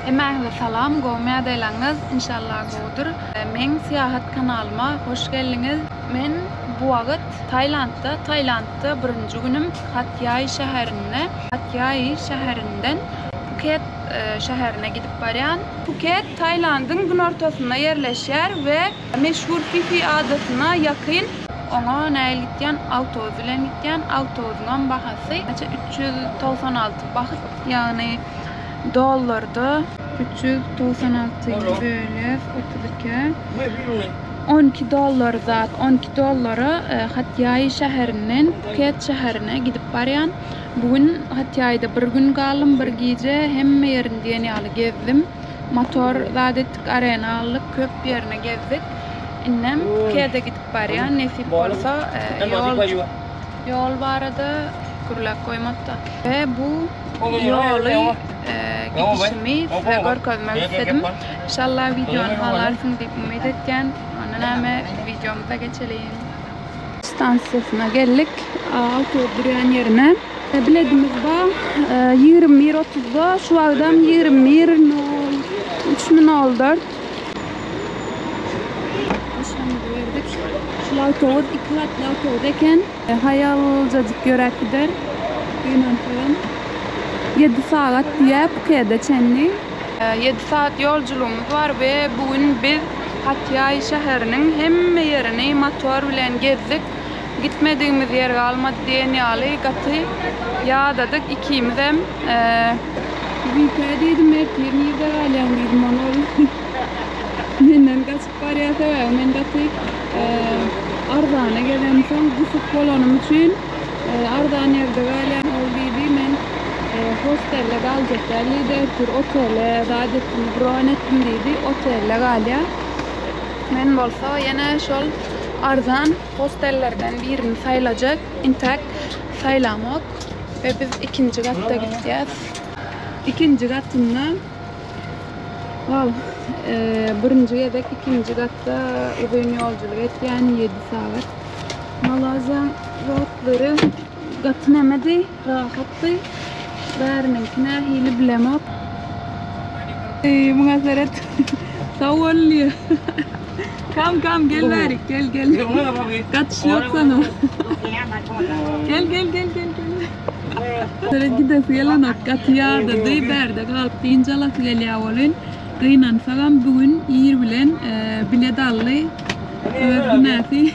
Hemen salam, go'maya daylanız, inşallah go'dur. Men siyahat kanalıma hoş geldiniz. Men bu vaqt Tayland'da birinci günüm Hat-Yai şehrinden Phuket şehrine gidip baryan. Phuket, Tayland'ın gün ortasında yerleşer ve meşhur Phi adasına yakın. Ona näil gitgen autobus bilen gitgen, autobusun bahasy 396 baht, yani dollarda 396 bölüp 32 12 dolar zat 12 dolara Hat-Yai şehrinden Phuket şehrine gidip baryan. Bugün Hat-Yai'da bir gün galım, bir gece hemme yerinden ýaly gezdim. Motor zadettik, arenalyk köp yerine gezdik. İnnem Phuket'e gidip baryan, nesip bolsa yol barada kurlak koymakta. Ve bu yolu gidişimi size görkezmek istedim. İnşallah videonu halarsın deyip umid etken. Ondan videomuza geçelim. Stansiyasına geldik. Autobus duran yerine. Biletimiz var 20.30'da. Şu adam 20.03 Şu autobus 2 katlı autobus eken hayalcacık görek gider. Günan falan 7 saat diye Phuket'e çenli. 7 saat yolculuğumuz var ve bugün biz Hat-Yai şehrinin hemme yerini motor bilen gezdik. Gitmediğimiz yer kalmadı diye niyali gatı yağdadık ikimiz hem Büyükadeydim her tirnirde galyam dedim onu. Menden kaçıp barya sever. Men gatı Ardağan'a gelen son gısık bolonum için Ardağan yerde galyam olduydu. Men hostelle galcaklarlı da tur otelle radetimi broan ettim deydi. Otelle galya. Men bolsa yine şol Ardağan hostellerden birini sayılacak. İntak saylamak. Ve biz ikinci katta gideceğiz. İkinci katından birinci yedek ikinci katta uzun yolculuk et, yani 7 saat. Malazan rahatları katın emedi, rahattı. Bärininkine hili bilemap. Muhasaret savunluyor. Kam gel bari, gel. Kaçış yok sana. Gel. Sonra gidesi yalan katı yağda dıy berde kalıp deyince laf geliyor olun. Gıynan falan bugün yer bilen bilet aldı. Nasi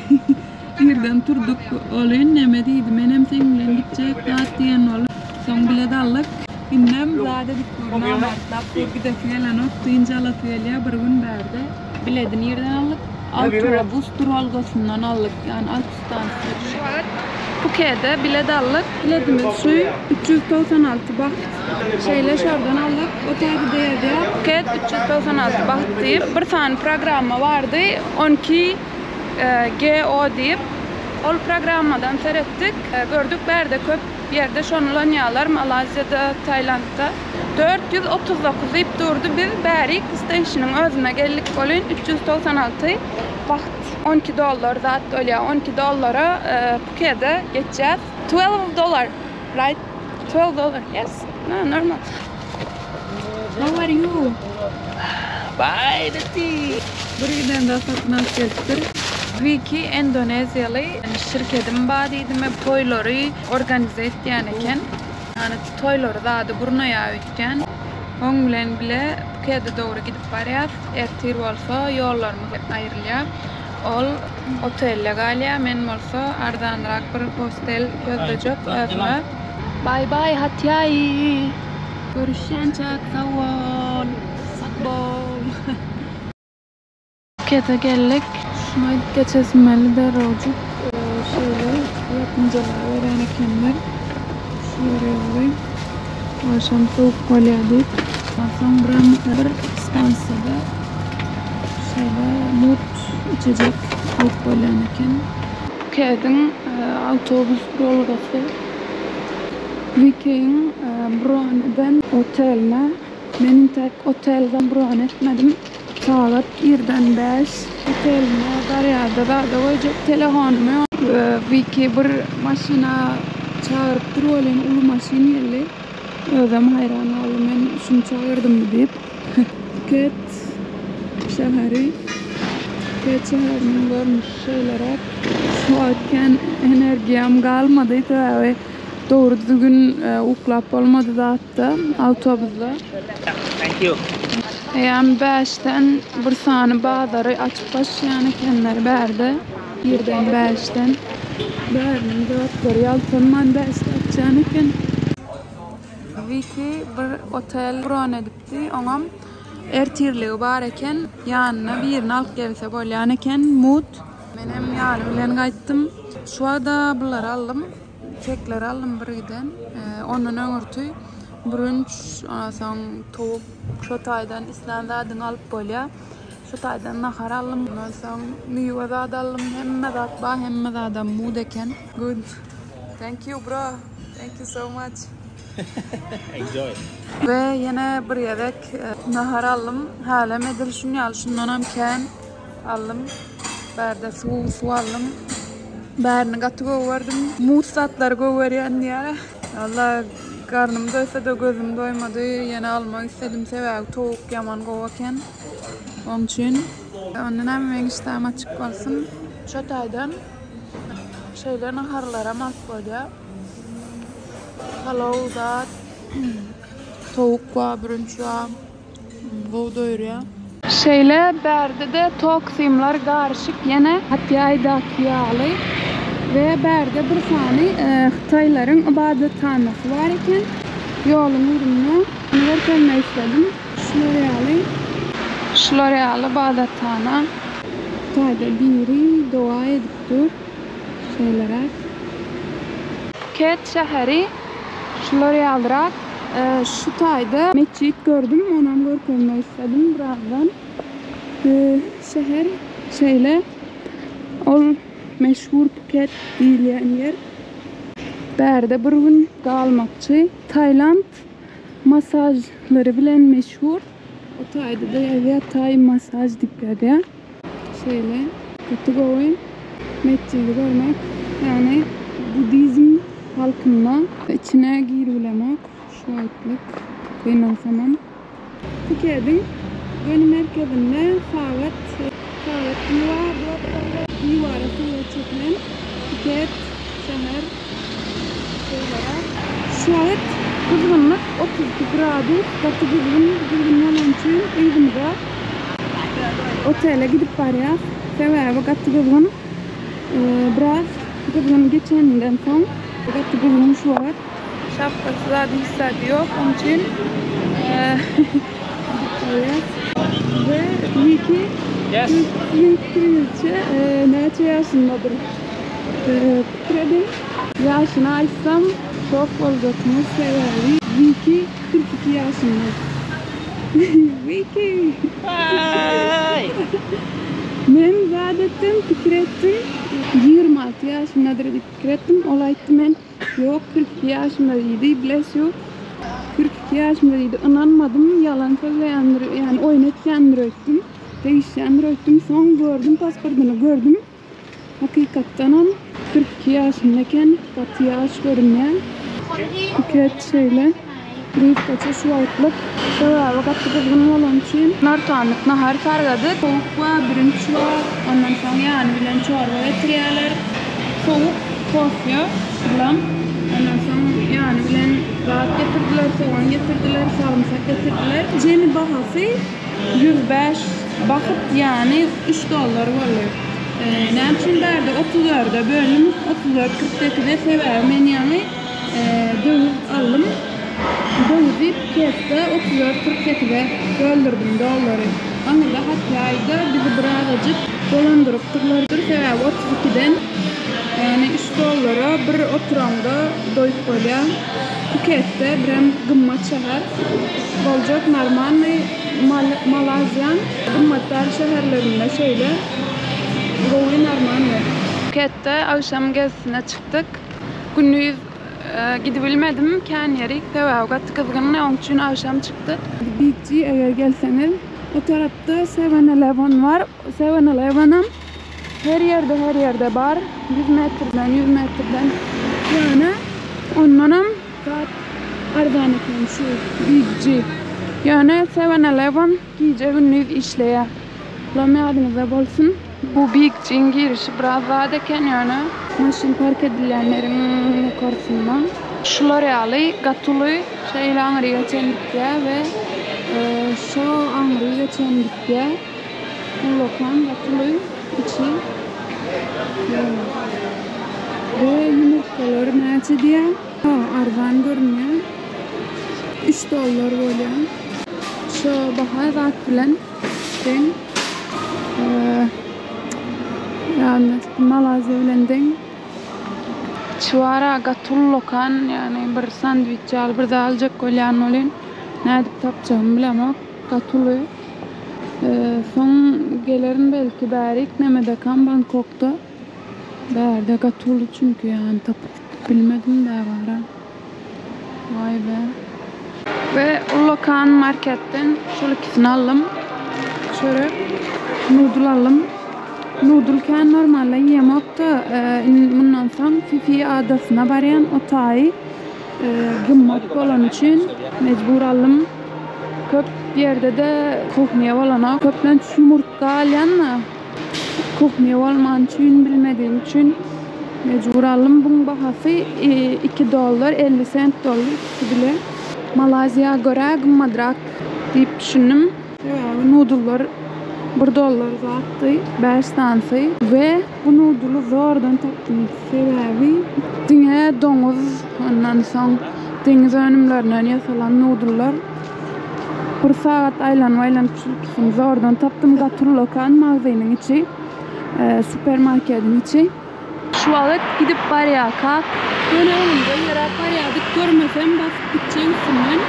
yerden turduk olun. Nemediydi. Menem sen bilen gidecek dağıt diyen olun. Son bilet aldık. İnnem zade bitmiyor. Namartlap gidesi yalan ot deyince laf geliyor. Bir gün berde biletin yerden aldık. Autobus duralgasından aldık, yani alt stansiyonu. Phuket'e bilet aldık. Biletimiz şu 396 baht. Şeyle şuradan aldık. Otelde değerdi. Phuket 396 baht deyip bir tane programma vardı. 12 GO deyip ol programmadan seyrettik. Gördük berde köp yerde şonulan yağlar Malazya'da, Tayland'da 439 deyip durdu. Biz Bärik station'ın özüne geldik olun 396 baht 12 dolar zat öyle 12 dolara Phuket'e geçeceğiz. 12 dolar, right? 12 dolar, yes. No, normal. How are you? Bye, Dati. Buradan da satın al geldik. Viki Endonezyalı şirketim badiydim ve toyları organize ettiyen eken. Yani toyları da adı Brunei'ye ütken. Onun bilen bile Phuket'e doğru gidip barıyaz. Ertir olsa yollarımız hep ayrılıyor. Ol otelle galya, men olsa ardanrak bir hostel gözlecek özme. Bye Hat-Yai. Görüşeceğiz, sağ ol. Sakbol. Phuket'e geldik. Şuna geçesmeli de rocuk şeyler yapıncalar veren ekenler. Şöyle yollayayım. Akşam soğuk kolyadık. Akşam buranın bir stansiyada şeyle mut içecek soğuk kolyan eken. Phuket'in autobus rolgası. Viking'in Broan'dan oteline. Benim tek otelden Broan etmedim. Saat 1'den 5 oteline Darya'da da koyacak telefonumu yok. Viki bir maşina çağırıp duruyor, ulu maşin yerli. Özüm hayran oldum, ben şunu çağırdım deyip Phuket şehri. Phuket şehrinin görmüş şeylere soğutken enerjim kalmadıydı ve doğru düzgün uklap olmadı da hatta otobüsle. Thank you. Yani 5'ten bir sani bağları açıp başlayan kendileri berdi. Birden 5'ten. Bernin 4'leri yaltanman 5'te açacağın eken. Vicky bir otel buran edipti. Onam ertirliği var eken yanına birini alıp gelse bolyan eken Mut. Benim yani bilen gaytdım. Şu anda bunları aldım. Kekleri aldım biriden. Onun öngürtü. Brunch, ondan sonra tavuk, şotaydan İslanda'dan alıp bolya. Şotaydan nahar aldım. Ondan sonra meyve da aldım. Hemme da ba, hemme da Mut eken. Good. Thank you bro. Thank you so much. Enjoy. Ve yine bir yedek nahar aldım. Hala medel şunu al, şundan hem ken aldım. Berde su aldım. Berne katı kovardım. Mut satlar kovaryan diye. Allah karnım doysa da gözüm doymadı. Yine almak istedim. Sevek tavuk yaman kovarken. Onun için. Ondan hemen iştahım açık kalsın. Şotaydan şeyler naharlara mat böyle. Palavda tavuk var, brunch var, bu doyuruyor. Şeyle berde de toksimler karışık yine Hatyay'daki yağlı ve berde bir tane Xitayların ibadethanesi var iken yolun ürünü verkenme istedim. Şlorealı ibadethane. Xitay'da biri dua ediptir şeylere. Phuket şehri Şloreal'dırak şu tayda mescit gördüm, onam görmek istedim birazdan. Şehir şeyle ol meşhur Phuket deyilen yer. Berde bir gün kalmakçı. Tayland masajları bilen meşhur. O tayda da ya Tay masaj dipyada. Şeyle kötü koyun mescidi görmek yani Budizm halkınla içine girilemek şu ayetlik kıynasamam. Phuket'in gönü merkezinde saat yuvarası çekilen Phuket şehir şeylere şu ayet kızgınlık 32 gradus katı kızgın olan için evimde otele gidip var ya sebebi katı kızgın biraz kızgın geçeninden son katı kızgın şu ayet şapkası da hissediyor onun için ve Vicky Kraliçe neçe yaşındadır? Kredim yaşını açsam çok olacakmış sebebi Vicky 42 yaşında. Vicky! Hi! Ben zaten fikir ettim 26 yaşındadır diye fikir ettim. Olaydı ben yok 42 yaşında dedi bilesiyor. 42 yaşındaydı. İnanmadım. Yalan söyleyendir. Yani oynatyandır öttüm. Değişendir öttüm. Son gördüm. Pasportunu gördüm. Hakikaten 42 yaşındayken katı yaş görünmeyen Phuket şeyle büyük kaça şu ayıtlık vakit kızgın olan için nartanlık nahar sargadı. Soğuk var, brunch var. Ondan sonra yani bilen çorba ve triyalar. Soğuk, kofya, bulam. Ondan sonra yani bilen rahat getirdiler, soğan getirdiler, sarımsak getirdiler. Cemi bahası 105 bakıp yani $3 oluyor. Ne için derdi 34'e bölüm 34-42'de sever ben yani dövüp aldım. Dövüp Phuket'te 34-42'de böldürdüm doları. Anında Hatyay'da bizi birazcık dolandırıp tırlardır sever 32'den. Yani $3 bir oturanda doyup böyle Phuket'te bir gımmat şehir olacak normal Malazyan gımmatlar şehirlerinde şeyle Govi normal. Phuket'te akşam gezisine çıktık. Gündüz gidebilmedim ken yerik tevagat kızgınına onun için akşam çıktık. Bigci eğer gelseniz o tarafta 7-Eleven var. 7-Eleven'ım her yerde var. 100 metreden yani ondanım saat ardan etmem şu Bigci Yani 7-Eleven gece gündüz işleye. Lama adınıza bolsun. Bu büyük için girişi biraz daha deken yani. Maşin park edilenlerin yukarısından. Şuları alı, gatulu şeyle Angri'ye geçendik ya ve şu Angri'ye geçendik ya. Bu lokan gatulu içi. Ve yumurtaları neçe diye. Arvan görünüyor. $3 böyle. Şu baha zat bilen den yani Malazya bilen den çuara gatul lokan yani bir sandviç al bir de alacak kolyan olin ne edip tapacağım bilemem gatulu son gelirin belki berik nemede kan Bangkok'ta berde gatulu çünkü yani tapıp bilmedim de var vay be. Ve o lokan marketten şöyle ikisini aldım. Şöyle noodle aldım. Noodle'ken normalde yemekte bundan sonra Fifi adasına barayan o tayi gımmat olan için mecbur aldım. Köp yerde de kuhniye olana köplen yumurta alyanla kuhniye olman için bilmediğim için mecbur aldım. Bunun bahası $2 50 bile. Malazya göre gımmadrak deyip düşündüm. Noodle'lar $1 zattı, 5 tanesi ve bu noodle'u zordan taptım. Sebebi dine domuz ondan sonra deniz önümlerinden yasalan noodle'lar. Bir saat aylanmayla çünkü zordan taptım. Gatul lokan mağazanın içi, süpermarketin içi. Şu alıp gidip barıya kalk. Böyle olunca yere barıyadık görmesem basıp gideceğim üstünden.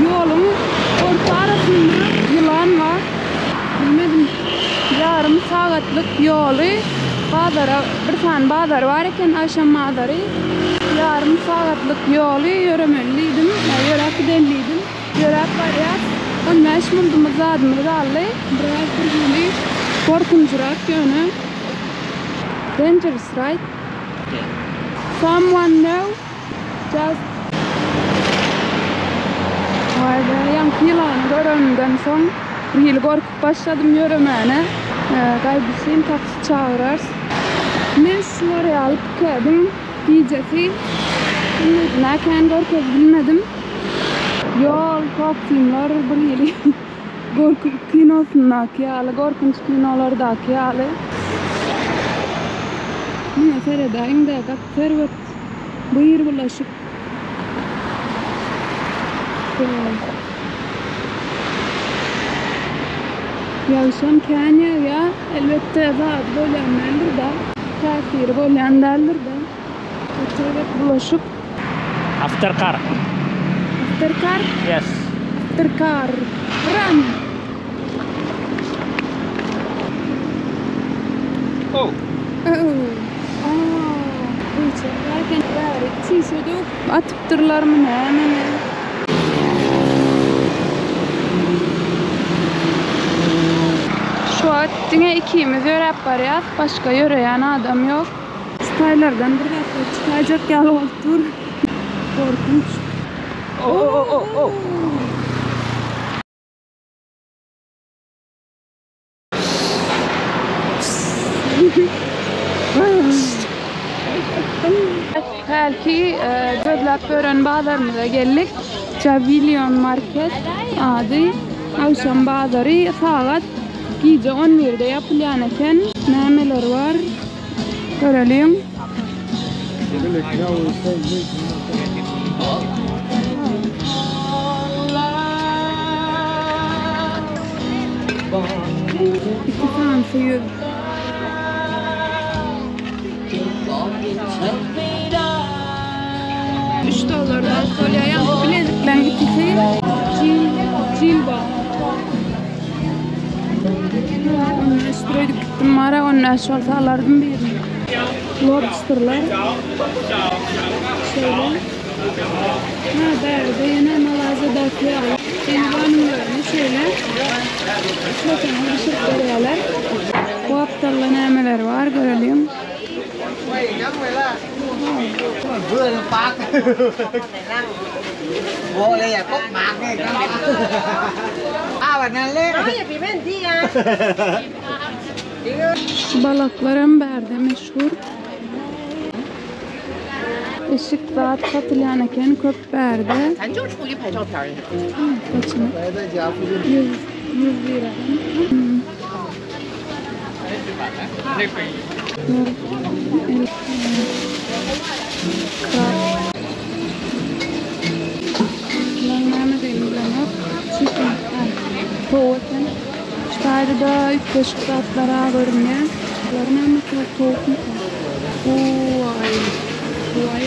Yolun orta arasında yılan var. Bilmedim. Yarım saatlik yolu. Bazara, bir tane bazar var iken akşam bazarı. Yarım saatlik yolu yürümeliydim. Yürek gidenliydim. Yürek var ya. Ondan buldum zadımı dalı. Biraz bir korkunçrak yönü. Dangerous, right? Someone know? Just vay be, yankı yılanı göründükten sonra bir yıl korkup başladım yürümene. Kaybısıyım taksi çağırar. Ben şu oraya alıp geldim. Diyeceği nereden korkup bilmedim. Yol korktuğumlar bir yıl korkup kinosundaki halı, korkunç kinolardaki halı. Yine seyredeyim de servet buyur bulaşık. Yağışan kânya ya elbette rahat bolanlardır da tesiri bolanlardır da servet bulaşık. Aftercar. Aftercar? Yes. Aftercar. Run! Oh. Bu çekerken bari çişedik. Atıptırlar mı ne? Şu an yine ikimiz yörep var ya. Başka yöreyen adam yok. Staylardan bir dakika çıkacak yal otur. Korkunç. Oh. Belki gözlep gören bazarımıza geldik. Javillion Market adı. Akşam bazarı saat gece 11'de yapılan iken neler var görelim. İki tane suyu. $3'dan kolye bilezikler ikisi cilba. Onu üstüne näşe bolsa alardım birini. Lobsterlar. Şöyle. Ha, berde yine mağazadaki al. Elvanlarını şöyle. Şöyle pişirip veriyorlar. Bu haftalı nemeler var görelim. Vừa là bác vô đây là cốt mạc này bạn ăn lên nói gì bên đi à Balaklarım berde meşhur. Işık saat satılyan eken köp berde.咱就出去拍照片儿。 Kaçını? 来在家附近 100 lira. Şurada da 3 kaşık tatlara görünüyor. Bunların hem de tavuk mu? Vay. Vay.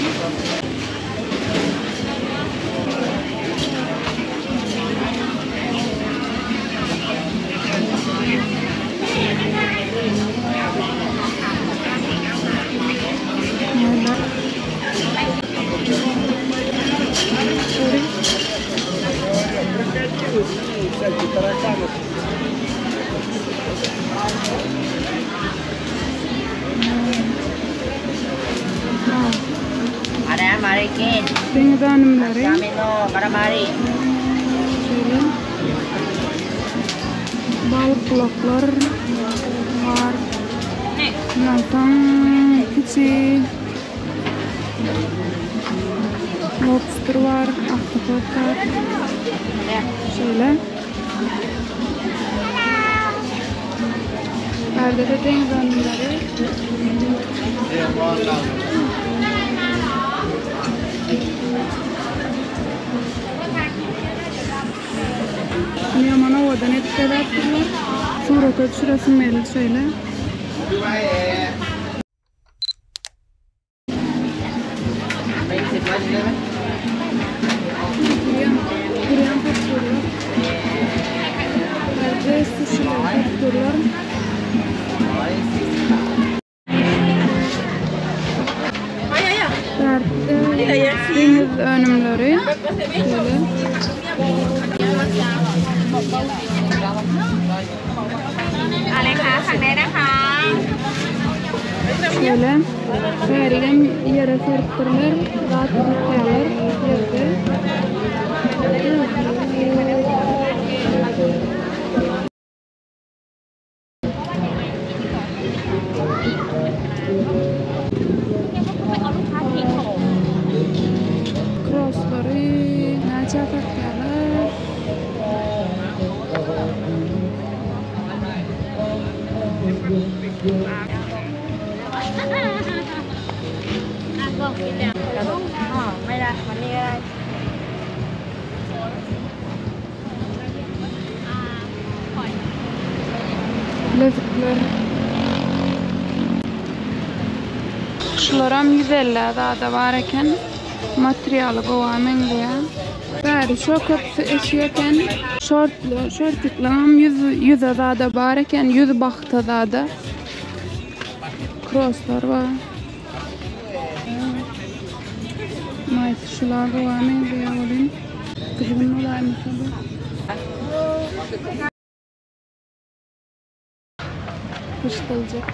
Ada marikin. Deniz hanımları. Camino, karamari. Şöyle. Balık kulaklar var. Nantan küçük. Lobster var. Ahtapot var. Şöyle. Perdede deniz hanımları. Yaman havadan etkiler yaptılar. Sonra kötü şurası meyil şöyle. Buraya patlılar. Perde sushiler patlılar. Perde deniz önümleri. Şöyle. Şöyle verelim yere serptirler, rahat tutarlar yerde. Crossları neçe takıyorlar. Lezzetler. Şularım 150 daha da var eken materyali kovamen diye. Bari şu köpsü eşiyken şortiklam 100 daha da var eken 100 bakta daha da crosslar var. Mayıs şular kovamen diye olun. Kızgın olay mesela. Kıştılacak.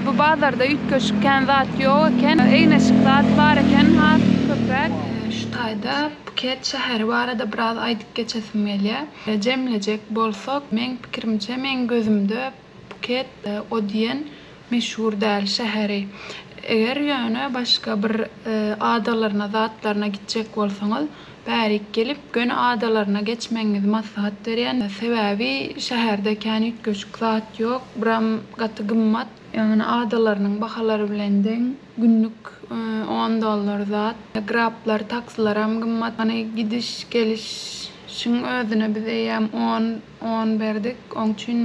Bu bazarda 3 kaşıkken zat yokken eyne şık zat var eken has köpek. Şu tayda Phuket şäheri barada biraz aýdyp geçesim gelýär. Jemlejek bolsak, men pikirimçe, men gözümde Phuket o diýen meşhur däl şäheri. Eger ýöne başga bir adalaryna, zatlaryna gitjek bolsaňyz, bärik gelip göne adalaryna geçmeňiz maslahat berýän. Sebäbi şäherde kän ütköşük zat ýok, biram gaty gymmat. Yani adalarynyň bahalary bilen deň günlük $10 zat. Grablar, taksiler hem gymmat. Hani gidiş geliş şun özüne bize ýam 10 berdik. Oň üçin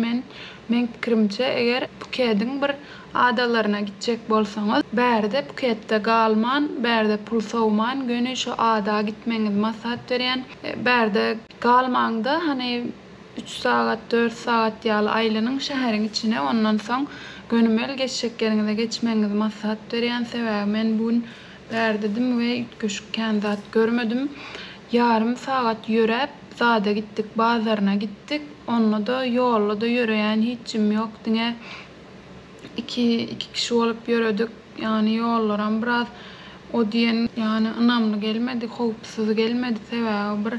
men pikirimçe eger Phuket'in bir adalaryna gitjek bolsaňyz, bärde Phuket'de galman, bärde pul sowman, göne şu ada gitmeňiz maslahat berýän. Bärde galmaňda hani 3 saat, 4 saat ýaly aýlanyň şäheriň içine, ondan soň gönümel geçeceklerinize geçmeňiz maslahat berýän. Sebäbi men bugün bärdedim we ütköşük kän zat görmedim. Yarım saat ýörep zada gittik, bazaryna gittik. Onunla da ýolda da ýöreýän hiçim ýok diňe. İki kişi bolup ýöredik. Yani ýollaram biraz o diýen yani ynamly gelmedi, howpsuz gelmedi. Sebäbi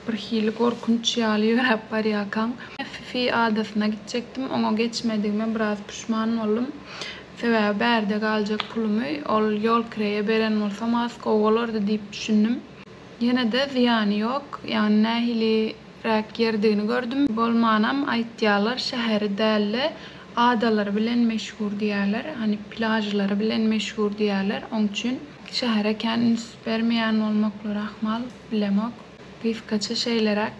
bir hili korkunç ýaly ýörep barýakan. Fifi adasyna gitjekdim, oňa geçmedigime biraz pişman oldum. Sebäbi bärde galjak pulumy ol ýol kireýe beren bolsam az gowalardy diýip düşündüm. Ýene de ziýany ýok, ýani nähili yerdigini gördüm. Bolmanam aýtýarlar şäheri dälle adalary bilen meşhur diýerler, hani plajlary bilen meşhur diýerler. Oň üçin şähere kän bermeýän bolmakly rahmal bilemek. Gifkaça şeylerak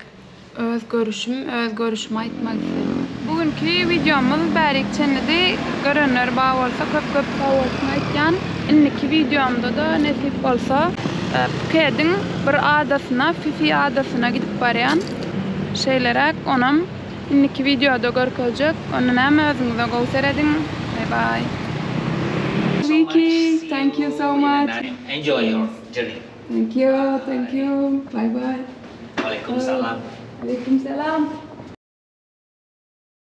öz görüşüm aýtmak istedim. Bugünkü videomuz bärik çenedi. Görenler bağ bolsa köp sağ olsun aýtýan. Inniki videomda da nesip bolsa Phuket'in bir adasyna, Fifi adasyna gidip barýan şeylerak onam inniki videoda görkeljek. Onu näme özüňize gowser edin. Bye bye. Vicky, thank you so much. Enjoy your journey. Thank you. Bye bye. Waalaikumsalam. Waalaikumsalam.